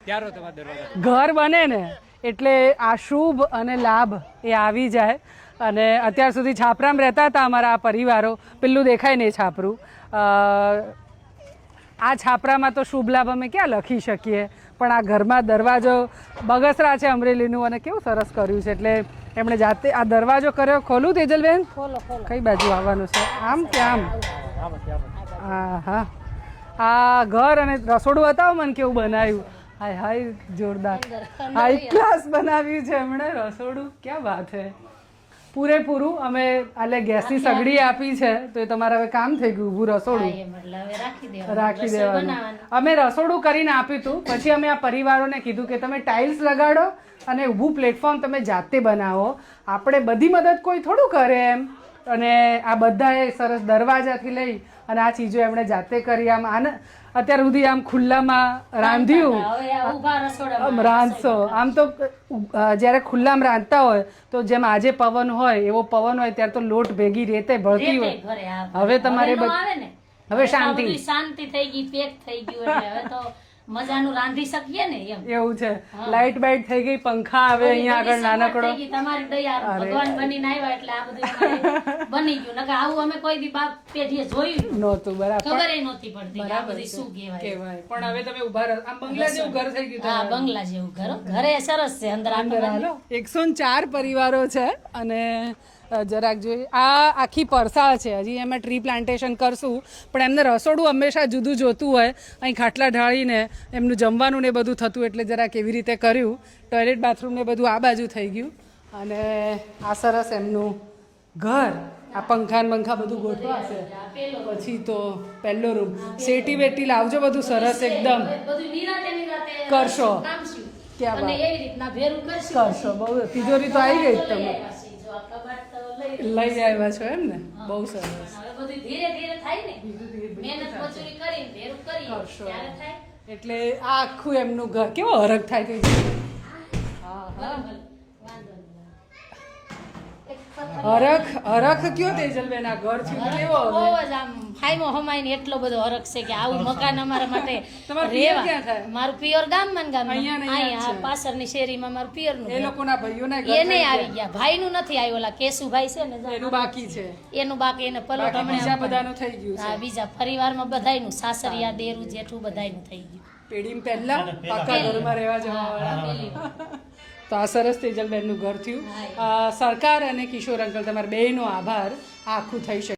ઘર બને ને એટલે આ શુભ અને લાભ એ આવી જાય. અને અત્યાર સુધી છાપરામાં રહેતા હતા અમારા આ પરિવારો. પેલું દેખાય ને છાપરું, આ છાપરામાં તો શુભ લાભ અમે ક્યાં લખી શકીએ, પણ આ ઘરમાં દરવાજો બગસરા છે અમરેલીનું અને કેવું સરસ કર્યું છે. એટલે એમણે જાતે આ દરવાજો કર્યો. ખોલું તેજલબેન? કઈ બાજુ આવવાનું છે? આમ કે આમ? હા હા, આ ઘર અને રસોડું બતાવો મને કેવું બનાવ્યું. હાય હાય, જોરદાર હાઈ ક્લાસ બનાવ્યું છે એમણે રસોડું. ક્યાં વાત હે! પૂરેપૂરું અમે આલે ગેસની સગડી આપી છે તો એ તમારે હવે કામ થઈ ગયું. ઊભું રસોડું રાખી દેવાનું. અમે રસોડું કરીને આપ્યું હતું, પછી અમે આ પરિવારોને કીધું કે તમે ટાઇલ્સ લગાડો અને ઊભું પ્લેટફોર્મ તમે જાતે બનાવો. આપણે બધી મદદ કોઈ થોડું કરે એમ. અને આ બધાએ સરસ દરવાજાથી લઈ અને આ ચીજો એમણે જાતે કરી. આમ અત્યાર સુધી આમ ખુલ્લામાં રાંધ્યું, રાંધશો. આમ તો જ્યારે ખુલ્લામાં રાંધતા હોય તો જેમ આજે પવન હોય એવો પવન હોય ત્યારે તો લોટ ભેગી રેતે ભળતી હોય. હવે તમારે હવે શાંતિ થઈ ગઈ, પેક થઈ ગયું એટલે હવે તો મજાનું રાંધી શકીએ ને એમ. એવું છે. લાઈટ બાઈટ થઈ ગઈ, પંખા આવે અહીંયા આગળ નાનકડો. તમારી દયા, ભગવાન બનીને આવ્યા એટલે આ બધું બની ગયું. નકર આવું અમે કોઈ દી બાપ પેઢીએ જોયું નહોતું. બરાબર, ખબર નહોતી પડતી આ બધી શું કહેવાય. પણ હવે તમે ઉભા રહો. આમ બંગલા જેવું ઘર થઈ ગયું. હા, બંગલા જેવું ઘર. ઘરે સરસ છે. અંદર 104 પરિવારો છે. અને જરાક જોઈએ, આ આખી પરસાળ છે. હજી એમાં ટ્રી પ્લાન્ટેશન કરશું, પણ એમને રસોડું હંમેશા જુદું જોતું હોય. અહીં ખાટલા ઢાળીને એમનું જમવાનું ને બધું થતું, એટલે જરાક એવી રીતે કર્યું. ટોયલેટ બાથરૂમ ને બધું આ બાજુ થઈ ગયું. અને આ સરસ એમનું ઘર. આ પંખા ને બંખા બધું ગોઠવાશે. પછી તો પહેલો રૂમ. સેટી વેટી લાવજો, બધું સરસ એકદમ કરશો. ક્યાં કરશો? બહુ તિજોરી તો આવી ગઈ તમે લઈ આવ્યા છો એમ ને? બહુ સરસ. એટલે આ આખું એમનું ઘર કેવો હરખ થાય છે. હરખ કયો તેજલબેન આ ઘર છે કેવો? બહુ જ આમ ફાઈમો હમાઈને એટલો બધો હરખ છે કે આવું મકાન અમારા માટે રહેવા. મારું પિયર ગામમાં અહીંયા પાછળની શેરીમાં મારું પિયરનું. એ લોકોના ભાઈઓના એને આવી ગયા. ભાઈનું નથી આવ્યું. ઓલા કેશુભાઈ છે ને એનું બાકી છે. એનું બાકી. એને પલોટ બીજા બધાનું થઈ ગયું છે. હા, બીજા પરિવારમાં બધાયનું, સાસરિયા દેરું જેઠું બધાયનું થઈ ગયું. પેઢી પહેલા પાકા ઘરમાં રહેવા જવા. તો આ સરસ તેજલબેનનું ઘર થયું. સરકાર અને કિશોર અંકલ તમારા બેયનો આભાર. આ આખું થઈ શકે.